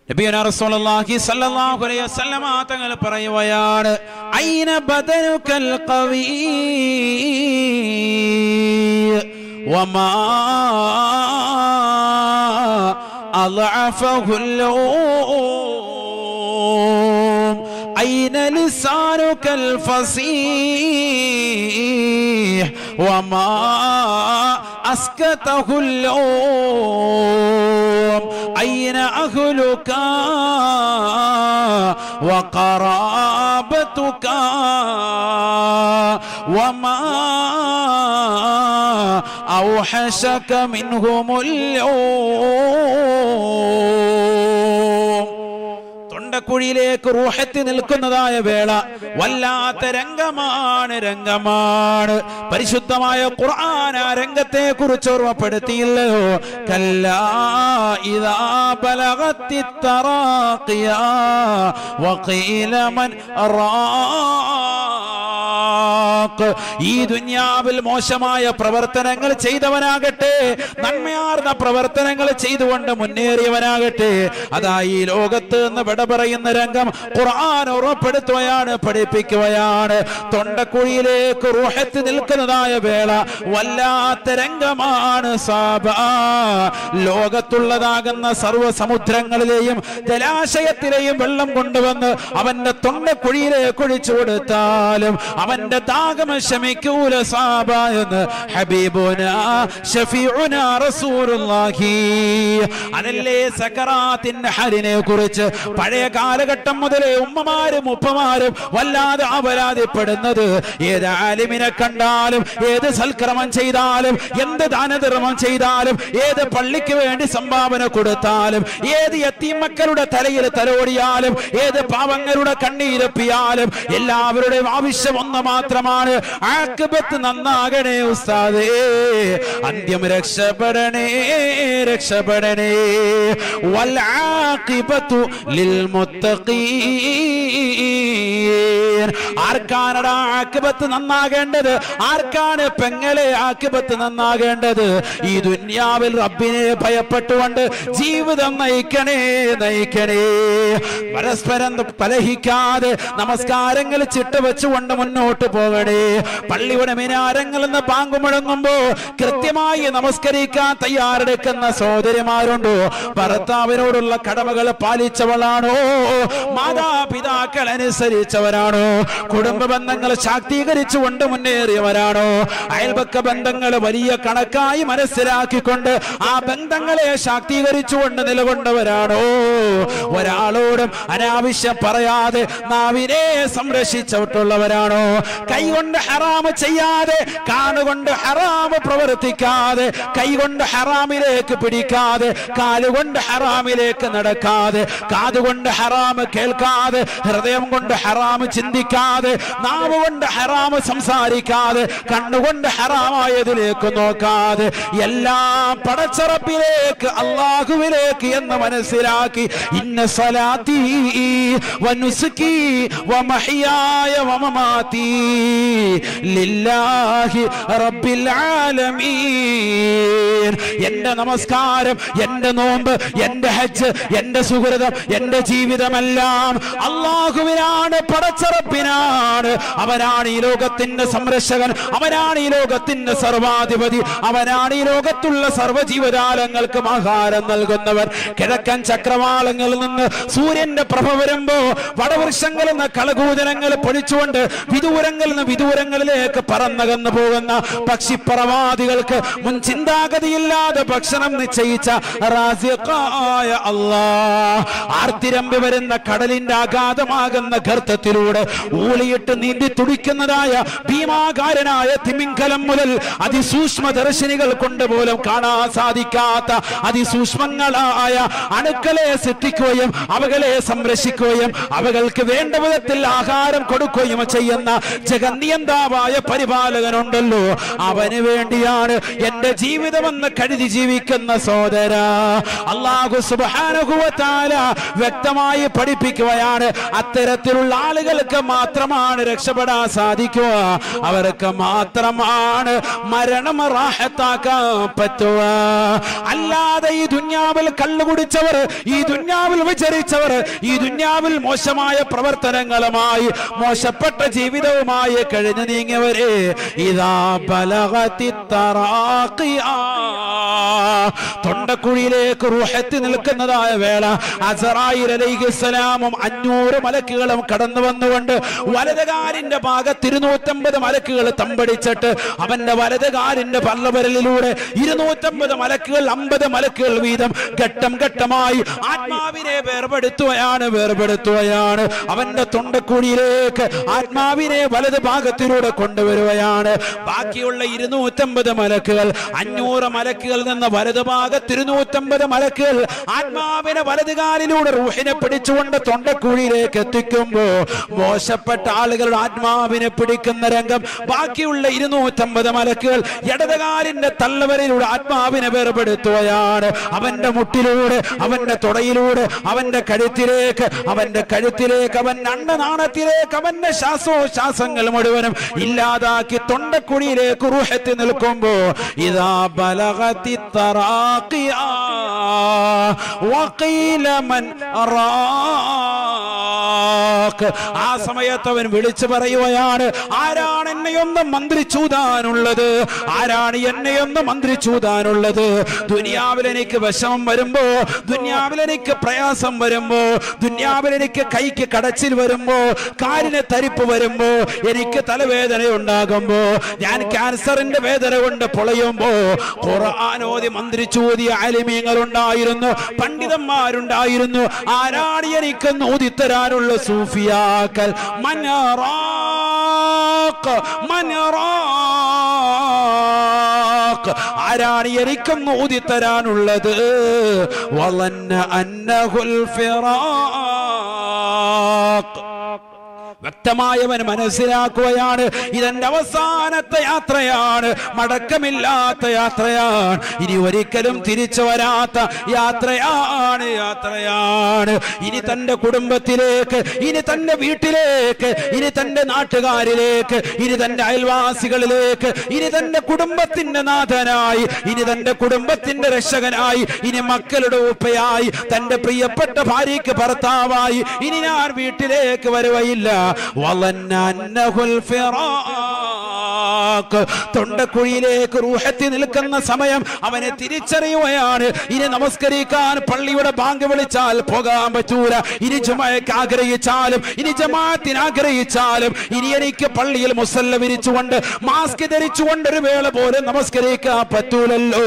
നബിയുനാ റസൂലുള്ളാഹി സ്വല്ലല്ലാഹു അലൈഹി വസല്ലമ തങ്ങൾ പറയുകയാണ്, ഐന ബദനുകൽ ഖവീ വമാ അളഅഫഹുൽ أين لسانك الفصيح وما أسكته اللوم أين أهلك وقرابتك وما أوحشك منهم اليوم. തൊണ്ടക്കുഴിയിലേക്ക് റൂഹത്ത് നിൽക്കുന്നതായ വേള വല്ലാത്ത രംഗമാണ്. പരിശുദ്ധമായ ഖുർആൻ ആ രംഗത്തെ കുറിച്ച് ഓർമ്മപ്പെടുത്തിയില്ലയോ? കല്ലാ ഇദാ ബലഗത്തിത് തറാഖിയ വഖീല മൻ റാഖ്. ഈ ദുനിയാവിൽ മോശമായ പ്രവർത്തനങ്ങൾ ചെയ്തവനാകട്ടെ, നന്മയാർന്ന പ്രവർത്തനങ്ങൾ ചെയ്തുകൊണ്ട് മുന്നേറിയവനാകട്ടെ, അതാ ഈ ലോകത്ത് നിന്ന് വിട പറയുന്ന രംഗം ഖുർആൻ ഓർമ്മപ്പെടുത്തുകയാണ്, പഠിപ്പിക്കുകയാണ്. തൊണ്ടക്കുഴിയിലേക്ക് റൂഹത്ത് നിൽക്കുന്നതായ വേള വല്ലാത്ത രംഗമാണ്. ലോകത്തുള്ളതാകുന്ന സർവ്വ സമുദ്രങ്ങളിലെയും ജലാശയത്തിലെയും വെള്ളം കൊണ്ടുവന്ന് അവന്റെ തൊണ്ടക്കുഴിയിലേക്ക് ഒഴിച്ചു കൊടുത്താലും അവന്റെ ദാഹം ത്യാഗം ക്ഷമിക്കൂല സാബ എന്ന് ഹബീബുനാ ഷഫീഉനാ റസൂലുള്ളാഹി. അതല്ലേ സക്കറാത്തിന്റെ ഹലിനെ കുറിച്ച് പഴയ കാലഘട്ടം മുതലേ ഉമ്മമാരും ഉപ്പമാരും വല്ലാതെ അപരാധപ്പെടുന്നത്. ഏത് ആലിമിനെ കണ്ടാലും, ഏത് സൽക്രമം ചെയ്താലും, എന്ത് ദാനധർമ്മം ചെയ്താലും, ഏത് പള്ളിക്ക് വേണ്ടി സംഭാവന കൊടുത്താലും, ഏത് യതീം മക്കളുടെ തലയിൽ തലോടിയാലും, ഏത് പാവങ്ങളുടെ കണ്ണീരപ്പിയാലും എല്ലാവരുടെയും ആവശ്യം ഒന്ന് മാത്രമാണ്, ആഖിബത്ത് നന്നാകണേ ഉസ്താദേ, അന്ത്യം രക്ഷപ്പെടണേ രക്ഷപ്പെടണേ. വൽ ആഖിബത്തു ലിൽ മുത്തഖീൻ. ആർക്കാണടാ ആഖിബത്ത് നന്നാകേണ്ടത്? ആർക്കാണ് പെങ്ങളെ ആഖിബത്ത് നന്നാകേണ്ടത്? ഈ ദുനിയാവിൽ റബ്ബിനെ ഭയപ്പെട്ടുകൊണ്ട് ജീവിതം നയിക്കണേ നയിക്കണേ. പരസ്പരം കലഹിക്കാതെ നമസ്കാരങ്ങൾ ചിട്ട വെച്ചുകൊണ്ട് മുന്നോട്ട് പോകണേ. പള്ളിയുടെ മിനാരങ്ങളിൽ നിന്ന് ബാങ്ക് മുഴങ്ങുമ്പോ കൃത്യമായി നമസ്കരിക്കാൻ തയ്യാറെടുക്കുന്ന സഹോദരിമാരുണ്ടോ? ഭർത്താവിനോടുള്ള കടമകൾ പാലിച്ചവളാണോ? മാതാപിതാക്കൾ അനുസരിച്ചവരാണോ? കുടുംബ ബന്ധങ്ങൾ ശാക്തീകരിച്ചുകൊണ്ട് മുന്നേറിയവരാണോ? അയൽപക്ക ബന്ധങ്ങൾ വലിയ കണക്കായി മനസ്സിലാക്കിക്കൊണ്ട് ആ ബന്ധങ്ങളെ ശാക്തീകരിച്ചുകൊണ്ട് നിലകൊണ്ടവരാണോ? ഒരാളോടും അനാവശ്യം പറയാതെ നാവിനെ സംരക്ഷിച്ചിട്ടുള്ളവരാണോ? കൈകൊണ്ട് ഹറാമ് ചെയ്യാതെ, കാലുകൊണ്ട് ഹറാമ് പ്രവർത്തിക്കാതെ, കൈകൊണ്ട് ഹറാമിലേക്ക് പിടിക്കാതെ, കാലുകൊണ്ട് ഹറാമിലേക്ക് നടക്കാതെ, കാതുകൊണ്ട് ഹറാമ് കേൾക്കാതെ, ഹൃദയം കൊണ്ട് ഹറാമ് ചിന്തിക്കാതെ, നാവ് കൊണ്ട് ഹറാമ് സംസാരിക്കാതെ, കണ്ണുകൊണ്ട് ഹറാമായതിലേക്ക് നോക്കാതെ, എല്ലാം പടച്ചറപ്പിലേക്ക് അല്ലാഹുവിലേക്ക് എന്ന് മനസ്സിലാക്കി, ഇന്ന സ്വലാത്തി വനുസുകി വമഹ്യായ വമമാതി ലില്ലാഹി റബ്ബിൽ ആലമീൻ. എന്റെ നമസ്കാരം, എന്റെ നോമ്പ്, എന്റെ ഹജ്ജ്, എന്റെ സുഹൃതം, എന്റെ ജീവിതമെല്ലാം അല്ലാഹുവിനാണ്, പടച്ചറപ്പിനാണ്. അവനാണ് ഈ ലോകത്തിന്റെ സംരക്ഷകൻ, അവനാണ് ഈ ലോകത്തിന്റെ സർവാധിപതി, അവനാണ് ഈ ലോകത്തുള്ള സർവ്വജീവജാലങ്ങൾക്ക് ആഹാരം നൽകുന്നവർ. കിഴക്കൻ ചക്രവാളങ്ങളിൽ നിന്ന് സൂര്യന്റെ പ്രഭ വരുമ്പോ വടവൃക്ഷങ്ങളിൽ നിന്ന് കളകൂജനങ്ങൾ പൊഴിച്ചുകൊണ്ട് വിദൂരങ്ങളിൽ നിന്ന് വിദൂരങ്ങളിലേക്ക് പറന്നകന്നു പോകുന്ന പക്ഷിപ്പറവാദികൾക്ക് മുൻ ചിന്താഗതിയില്ലാതെ ഭക്ഷണം നിശ്ചയിച്ച റാസിഖായ അല്ലാഹ് ആർത്തിരമ്പി വരുന്ന കടലിന്റെ അഗാധമാകുന്ന ഗർത്തത്തിലൂടെ ഊളിയിട്ട് നീന്തി തുടിക്കുന്നതായ ഭീമാകാരനായ തിമിംഗലം മുതൽ അതിസൂക്ഷ്മദർശിനികൾ കൊണ്ട് പോലും കാണാൻ സാധിക്കാത്ത അതിസൂക്ഷ്മങ്ങളായ അണുക്കളെ സൃഷ്ടിക്കുകയും അവകളെ സംരക്ഷിക്കുകയും അവകൾക്ക് വേണ്ട വിധത്തിൽ ആഹാരം കൊടുക്കുകയും ചെയ്യുന്ന ജഗന്നിയന്താവായ പരിപാലകനുണ്ടല്ലോ, അവന് വേണ്ടിയാണ് എന്റെ ജീവിതമെന്ന് കരുതി ജീവിക്കുന്ന സഹോദര. അല്ലാഹു സുബ്ഹാനഹു വ തആല വ്യക്തമായി പഠിപ്പിക്കുകയാണ്, അത്തരത്തിലുള്ള ആളുകൾക്ക് മാത്രമാണ് രക്ഷപ്പെടാൻ സാധിക്കുക, അവർക്ക് മാത്രമാണ് മരണം റാഹത്താക്കാൻ പറ്റുക. അല്ലാതെ ഈ ദുനിയാവിൽ കള്ളുകുടിച്ചവർ, ഈ ദുനിയാവിൽ വിചരിച്ചവർ, ഈ ദുനിയാവിൽ മോശമായ പ്രവർത്തനങ്ങളുമായി മോശപ്പെട്ട ജീവിതവുമായി കഴിഞ്ഞു നീങ്ങിയവരെ ഇദാ ബലഗതി തറാഖിയ, തൊണ്ടക്കുഴിയിലേക്ക് റൂഹത്ത് നിൽക്കുന്നതായ വേള അസ്റായീൽ അലൈഹിസ്സലാമും 500 മലക്കുകളും കടന്നു വന്നുകൊണ്ട് വലതുകാലിന്റെ ഭാഗത്ത് 250 മലക്കുകൾ തമ്പടിച്ചിട്ട് അവന്റെ വലതുകാലിന്റെ പള്ളവരലിലൂടെ 250 മലക്കുകൾ 50 മലക്കുകൾ വീതം ഘട്ടം ഘട്ടമായി ആത്മാവിനെ വേർപെടുത്തുകയാണ്. അവന്റെ തൊണ്ടക്കുഴിയിലേക്ക് ആത്മാവിനെ വലത് ഭാഗത്തിലൂടെ കൊണ്ടുവരുകയാണ്. ബാക്കിയുള്ള 250 മലക്കുകൾ, 500 മലക്കുകളിൽ നിന്ന് വലത് ഭാഗത്ത് 250 മലക്കുകൾ ആത്മാവിനെ വലതുകാലിലൂടെ റൂഹിനെ പിടിച്ചുകൊണ്ട് തൊണ്ടക്കുഴിയിലേക്ക് എത്തിക്കുമ്പോ മോശപ്പെട്ട ആളുകളുടെ ആത്മാവിനെ പിടിക്കുന്ന രംഗം ബാക്കിയുള്ള 250 മലക്കുകൾ ഇടതുകാലിന്റെ തള്ളവരയിലൂടെ ആത്മാവിനെ വേർപെടുത്തുകയാണ്. അവന്റെ മുട്ടിലൂടെ, അവന്റെ തുടയിലൂടെ, അവന്റെ കഴുത്തിലേക്ക്, അവന്റെ അണ്ണനാണത്തിലേക്ക് അവന്റെ ശ്വാസോച്ഛ്വാസങ്ങൾ മുഴുവനും ഇല്ലാതാക്കി തൊണ്ടക്കുഴിയിലേക്ക് റൂഹത്ത് നിൽക്കുമ്പോ ഇദാ ബലഗതി തറാഖിയ വഖീല മൻ റാ ഫിറാഖ്. ആ സമയത്ത് അവൻ വിളിച്ചു പറയുകയാണ്, ആരാണ് എന്നെയൊന്ന് മന്ത്രിച്ചൂതാനുള്ളത്? ആരാണ് എന്നെയൊന്ന് മന്ത്രിച്ചൂതാനുള്ളത്? ദുനിയാവിൽ എനിക്ക് വിഷമം വരുമ്പോ, ദുനിയാവിൽ എനിക്ക് പ്രയാസം വരുമ്പോ, ദുനിയാവിൽ എനിക്ക് കൈക്ക് കടച്ചിൽ വരുമ്പോ, കാലിന് തരിപ്പ് വരുമ്പോ, എനിക്ക് തലവേദന ഉണ്ടാകുമ്പോ, ഞാൻ ക്യാൻസറിന്റെ വേദന കൊണ്ട് പൊളയുമ്പോ ഖുർആനോദി മന്ത്രിച്ചൂതിയ ആലിമീങ്ങൾ ഉണ്ടായിരുന്നു, പണ്ഡിതന്മാരുണ്ടായിരുന്നു. ആരാണ് എനിക്ക് ഊതിത്തരാനുള്ള സൂഫിയാക്കൽ? ആരാണ് എനിക്കൊന്ന് ഊതിത്തരാനുള്ളത്? വലന്ന അന്നഹുൽ ഫിറാഖ്. വ്യക്തമായവൻ മനസ്സിലാക്കുകയാണ്, ഇതെന്റെ അവസാനത്തെ യാത്രയാണ്, മടക്കമില്ലാത്ത യാത്രയാണ്, ഇനി ഒരിക്കലും തിരിച്ചു വരാത്ത യാത്രയാണ്. ഇനി തന്റെ കുടുംബത്തിലേക്ക്, ഇനി തന്റെ വീട്ടിലേക്ക്, ഇനി തന്റെ നാട്ടുകാരിലേക്ക്, ഇനി തന്റെ അയൽവാസികളിലേക്ക്, ഇനി തന്റെ കുടുംബത്തിന്റെ നാഥനായി, ഇനി തന്റെ കുടുംബത്തിന്റെ രക്ഷകനായി, ഇനി മക്കളുടെ ഉപ്പയായി, തന്റെ പ്രിയപ്പെട്ട ഭാര്യയ്ക്ക് ഭർത്താവായി ഇനി ഞാൻ വീട്ടിലേക്ക് വരുകയില്ല. തൊണ്ടക്കുഴിയിലേക്ക് റൂഹത്തി നിൽക്കുന്ന സമയം അവനെ തിരിച്ചറിയുകയാണ്. ഇനി നമസ്കരിക്കാൻ പള്ളിയുടെ ബാങ്ക് വിളിച്ചാൽ പോകാൻ പറ്റൂല. ഇനി ജുമഅക്ക് ആഗ്രഹിച്ചാലും, ഇനി ജമാഅത്തിന് ആഗ്രഹിച്ചാലും, ഇനി എനിക്ക് പള്ളിയിൽ മുസല്ല വിരിച്ചുകൊണ്ട് മാസ്ക് ധരിച്ചുകൊണ്ട് ഒരു വേള പോലും നമസ്കരിക്കാൻ പറ്റൂലല്ലോ.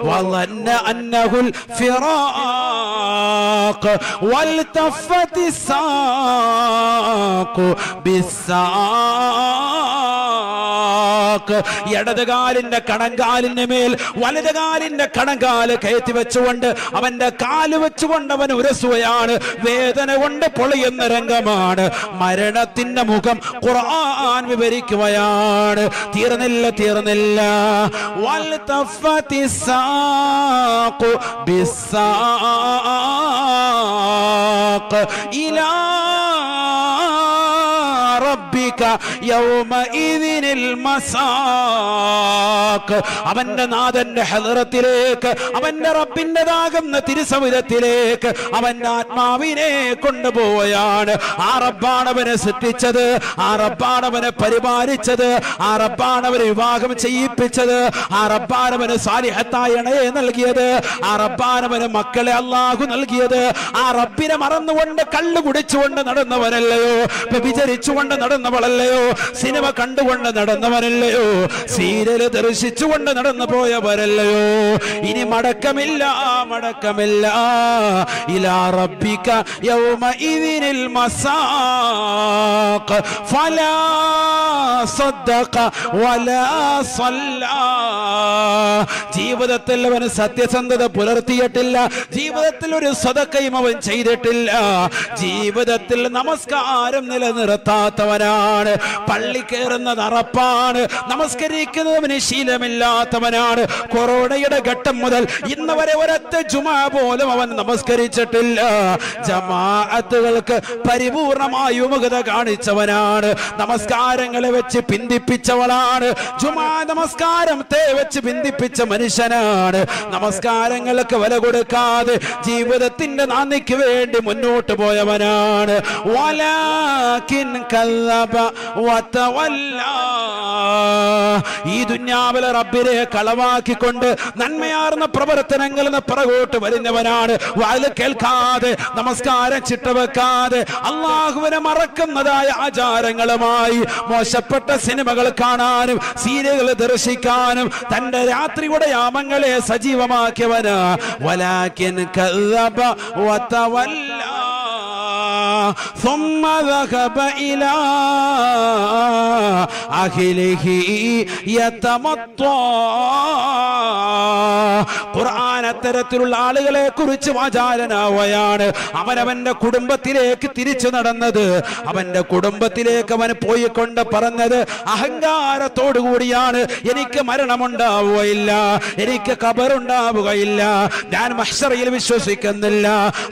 വലന്ന അന്നഹുൽ ഫിറാഖ് വൽതഫത്തി സാഖു ബിസ്സാഖ്. ഇടതുകാലിന്റെ കണങ്കാലിന് മേൽ വലതുകാലിന്റെ കണങ്കാല് കയറ്റി വെച്ചുകൊണ്ട് അവന്റെ കാല് വെച്ചുകൊണ്ട് അവൻ ഉരസുകയാണ്. വേദന കൊണ്ട് പൊളിയുന്ന രംഗമാണ്. മരണത്തിന്റെ മുഖം ഖുർആൻ വിവരിക്കുകയാണ്. തീർന്നില്ല. വൽതഫത്തി സാഖു ബിസ്സാഖ് ഇലാ റബ്ബിക യൗമഇദിനിൽ മസാഖ്. അവന്റെ നാഥന്റെ ഹളറത്തിലേക്ക്, അവന്റെ റബ്ബിന്റേതാകുന്ന തിരുസവിധത്തിലേക്ക് അവന്റെ ആത്മാവിനെ കൊണ്ടുപോവുകയാണ്. ആ റബ്ബാണ് അവനെ സൃഷ്ടിച്ചത്, ആ റബ്ബാണ് അവനെ പരിപാലിച്ചത്, ആ റബ്ബാണ് അവനെ വിവാഹം ചെയ്യിപ്പിച്ചത്, ആ റബ്ബാണ് അവന് സാലിഹത്തായ ഇണയെ നൽകിയത്, ആ റബ്ബാണ് അവന് മക്കളെ അല്ലാഹു നൽകിയത്. ആ റബ്ബിനെ മറന്നുകൊണ്ട് കള്ളു കുടിച്ചുകൊണ്ട് നടന്നവനല്ലയോ, വ്യഭിചരിച്ചുകൊണ്ട് നടന്നവളല്ലയോ, സിനിമ കണ്ടുകൊണ്ട് നടന്നവനല്ലയോ, സീരിയൽ ദർശിച്ചുകൊണ്ട് നടന്നു പോയവരല്ലയോ. ഇനി മടക്കമില്ല. ഇലാ റബ്ബിക യൗമഇദിനിൽ മസാഖ് ഫലാ സദ്ദഖ വലാ സല്ലാ. ജീവിതത്തിൽ അവൻ സത്യസന്ധത പുലർത്തിയിട്ടില്ല, ജീവിതത്തിൽ ഒരു സദഖയും അവൻ ചെയ്തിട്ടില്ല, ജീവിതത്തിൽ നമസ്കാരം നിലനിർത്താത്തവനാണ്, പള്ളി കയറുന്നത് അറപ്പാണ്, നമസ്കരിക്കുന്നവന് ശീലമില്ലാത്തവനാണ്. കൊറോണയുടെ ഘട്ടം മുതൽ ഇന്ന് വരെ ഒരൊറ്റ ജുമാ പോലും അവൻ നമസ്കരിച്ചിട്ടില്ല. ജമാഅത്തുകൾക്ക് പരിപൂർണമായി വിമുഖത കാണിച്ചവനാണ്, നമസ്കാരങ്ങളെ വെച്ച് പിന്തിപ്പിച്ചവളാണ്, ജുമാ നമസ്കാരത്തെ വെച്ച് പിന്തിപ്പിച്ച മനുഷ്യനാണ്. നമസ്കാരങ്ങൾക്ക് വില കൊടുക്കാതെ ജീവിതത്തിന്റെ നന്ദിക്ക് വേണ്ടി മുന്നോട്ട് പോയവനാണ്. വലാകിൻ കല്ലബ വതവല്ല. ഈ ദുനിയാവിലെ റബ്ബിനെ കളവാക്കിക്കൊണ്ട് നന്മയാർന്ന പ്രവർത്തനങ്ങളിൽ നിന്ന് പുറകോട്ട് വരുന്നവനാണ്. വാല് കേൾക്കാതെ, നമസ്കാരം ചിട്ടവെക്കാതെ, അള്ളാഹുവിനെ മറക്കുന്നതായ ആചാരങ്ങളുമായി മോശപ്പെട്ട സിനിമകൾ കാണാനും സീരിയലുകൾ ദർശിക്കാനും തന്റെ രാത്രിയുടെ യാമങ്ങളെ സജീവമാക്കിയവന്. വലാകിൻ കല്ലബ വതവല്ല ثم ذهب إلى أهله يتمطى. ഖുർആൻ അത്തരത്തിലുള്ള ആളുകളെ കുറിച്ച് വാചാലനാവുകയാണ്. അവനവന്റെ കുടുംബത്തിലേക്ക് തിരിച്ചു നടന്നത്, അവന്റെ കുടുംബത്തിലേക്ക് അവൻ പോയിക്കൊണ്ട് പറഞ്ഞത് അഹങ്കാരത്തോടുകൂടിയാണ്. എനിക്ക് മരണമുണ്ടാവുകയില്ല, എനിക്ക് ഖബറുണ്ടാവുകയില്ല, ഞാൻ മഹ്ശറയിൽ വിശ്വസിക്കുന്നില്ല.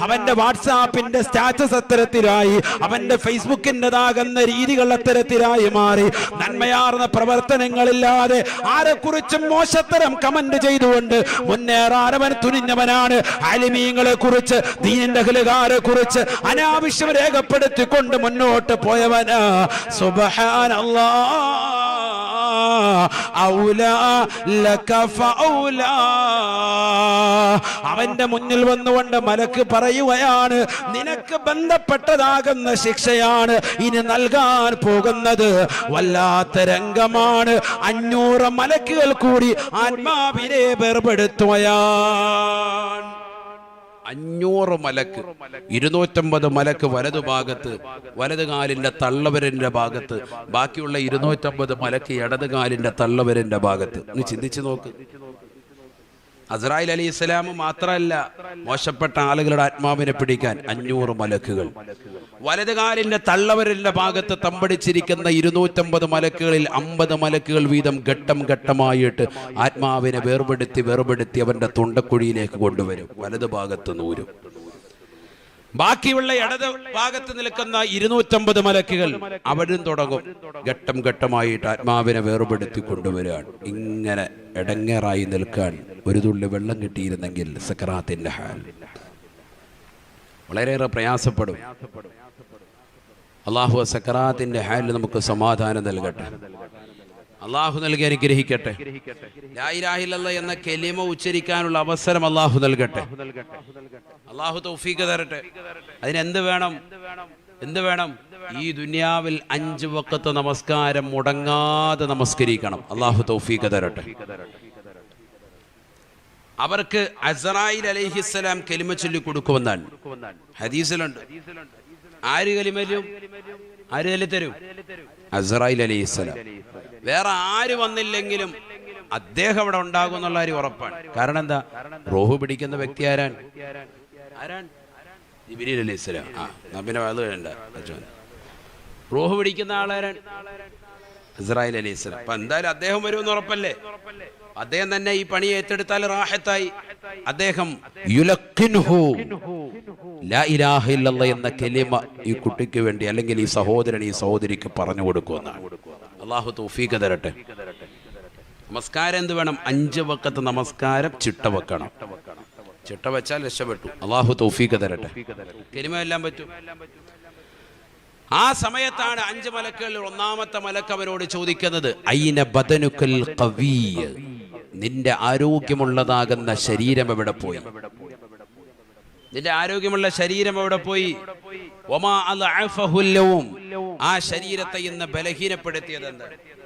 അവന്റെ വാട്സാപ്പിന്റെ സ്റ്റാറ്റസ് അത്തരത്തിലായി, അവന്റെ ഫേസ്ബുക്കിൻ്റെതാകുന്ന രീതികൾ അത്തരത്തിലായി മാറി. നന്മയാർന്ന പ്രവർത്തനങ്ങളില്ലാതെ ആരെക്കുറിച്ചും മോശത്തരം കമന്റ് ചെയ്തുകൊണ്ട് മുന്നേറാൻ അവൻ തുനിഞ്ഞവനാണ്. ആലിമീങ്ങളെ കുറിച്ച്, ദീനിന്റെ അഹ്ലുകാരെ കുറിച്ച് അനാവശ്യം രേഖപ്പെടുത്തിക്കൊണ്ട് മുന്നോട്ട് പോയവനാ. സുബ്ഹാനല്ലാഹ് ഔലാ ലക ഫഔലാ. അവന്റെ മുന്നിൽ വന്നുകൊണ്ട് മലക്ക് പറയുകയാണ്, നിനക്ക് ബന്ധപ്പെട്ടതാകുന്ന ശിക്ഷയാണ് ഇനി നൽകാൻ പോകുന്നത്. വല്ലാത്ത രംഗമാണ്. 500 മലക്കുകൾ കൂടി ആത്മാവിനെ വേർപെടുത്തുകയാണ്. 500 മലക്ക്, 250 മലക്ക് വലതുഭാഗത്ത്, വലതുകാലിന്റെ തള്ളവരന്റെ ഭാഗത്ത്, ബാക്കിയുള്ള 250 മലക്ക് ഇടതുകാലിന്റെ തള്ളവരന്റെ ഭാഗത്ത്. നീ ചിന്തിച്ചു നോക്ക്. അസ്രായിൽ അലൈഹി ഇസ്ലാം മാത്രമല്ല മോശപ്പെട്ട ആളുകളുടെ ആത്മാവിനെ പിടിക്കാൻ 500 മലക്കുകൾ. വലതുകാലിന്റെ തള്ളവരലിന്റെ ഭാഗത്ത് തമ്പടിച്ചിരിക്കുന്ന 250 മലക്കുകളിൽ 50 മലക്കുകൾ വീതം ഘട്ടം ഘട്ടമായിട്ട് ആത്മാവിനെ വേർപെടുത്തി അവന്റെ തൊണ്ടക്കുഴിയിലേക്ക് കൊണ്ടുവരും. വലതു ഭാഗത്ത് 100. ബാക്കിയുള്ള ഇടത് ഭാഗത്ത് നിൽക്കുന്ന 250 മലക്കുകൾ അവരും തുടങ്ങും ഘട്ടം ഘട്ടമായിട്ട് ആത്മാവിനെ വേർപെടുത്തി കൊണ്ടുവരികയാണ്. ഇങ്ങനെ ഇടങ്ങേറായി നിൽക്കാൻ ഒരു തുള്ളി വെള്ളം കിട്ടിയിരുന്നെങ്കിൽ സക്കറാത്തിന്റെ ഹാൽ വളരെയേറെ പ്രയാസപ്പെടും. അള്ളാഹു സക്കറാത്തിന്റെ ഹാലിൽ നമുക്ക് സമാധാനം നൽകട്ടെ. അള്ളാഹു നൽകി അനുഗ്രഹിക്കട്ടെ. ലാ ഇലാഹ ഇല്ലല്ലാഹ് എന്ന കലിമ ഉച്ചരിക്കാനുള്ള അവസരം അള്ളാഹു നൽകട്ടെ. അള്ളാഹു തൗഫീഖ് തരട്ടെ. അതിനെന്ത് വേണം? എന്ത് വേണം? ഈ ദുനിയാവിൽ 5 വഖത്ത് നമസ്കാരം മുടങ്ങാതെ നമസ്കരിക്കണം. അള്ളാഹു തൗഫീഖ് തരട്ടെ. അവർക്ക് അസ്രായിൽ അലൈഹിസ്സലാം കലിമ ചൊല്ലി കൊടുക്കുമെന്നാണ് ഹദീസിലുണ്ട്. ആര് കലിമലും ആര് ചൊല്ലിത്തരും? അസ്രായിൽ അലൈഹിസ്സലാം. വേറെ ആര് വന്നില്ലെങ്കിലും അദ്ദേഹം അവിടെ ഉണ്ടാകും എന്നുള്ള കാര്യം ഉറപ്പാണ്. കാരണം എന്താ? റൂഹ് പിടിക്കുന്ന വ്യക്തി ആരാണ്? ജിബ്രീൽ അലൈഹിസ്സലാം. പിന്നെ അത് വേണ്ട. റൂഹ് പിടിക്കുന്ന ആളാരാണ്? അസ്രായിൽ അലൈഹിസ്സലാം. അപ്പൊ എന്തായാലും അദ്ദേഹം വരുമെന്ന് ഉറപ്പല്ലേ? അദ്ദേഹം തന്നെ ഈ പണി ഏറ്റെടുത്താൽ റാഹത്തായി. അദ്ദേഹം യുലഖിൻഹു ലാ ഇലാഹ ഇല്ലല്ലാഹ് എന്ന കലിമ ഈ കുട്ടിക്ക് വേണ്ടി, അല്ലെങ്കിൽ ഈ സഹോദരൻ ഈ സഹോദരിക്ക് പറഞ്ഞു കൊടുക്കുമെന്നാണ്. അള്ളാഹു തൗഫീഖ് തരട്ടെ. നമസ്കാരം എന്ത് വേണം? 5 വഖത്ത് നമസ്കാരം ചിട്ട വെക്കണം. ചിട്ട വെച്ചാൽ രക്ഷപ്പെട്ടു. അള്ളാഹു തൗഫീഖ് തരട്ടെ. കലിമ എല്ലാം പറ്റും. ആ സമയത്താണ് 5 മലക്കുകളിൽ 1-ാമത്തെ മലക്ക് അവനോട് ചോദിക്കുന്നത്, ഐന ബദനുക്കൽ ഖവിയ്യ, നിന്റെ ആരോഗ്യമുള്ളതാകുന്ന ശരീരം എവിടെ പോയി? നിന്റെ ആരോഗ്യമുള്ള ശരീരം എവിടെ പോയി? വമാ അൽഅഫഹു ലൗം, ആ ശരീരത്തെ ഇന്ന് ബലഹീനപ്പെടുത്തിയത് എന്താണ്?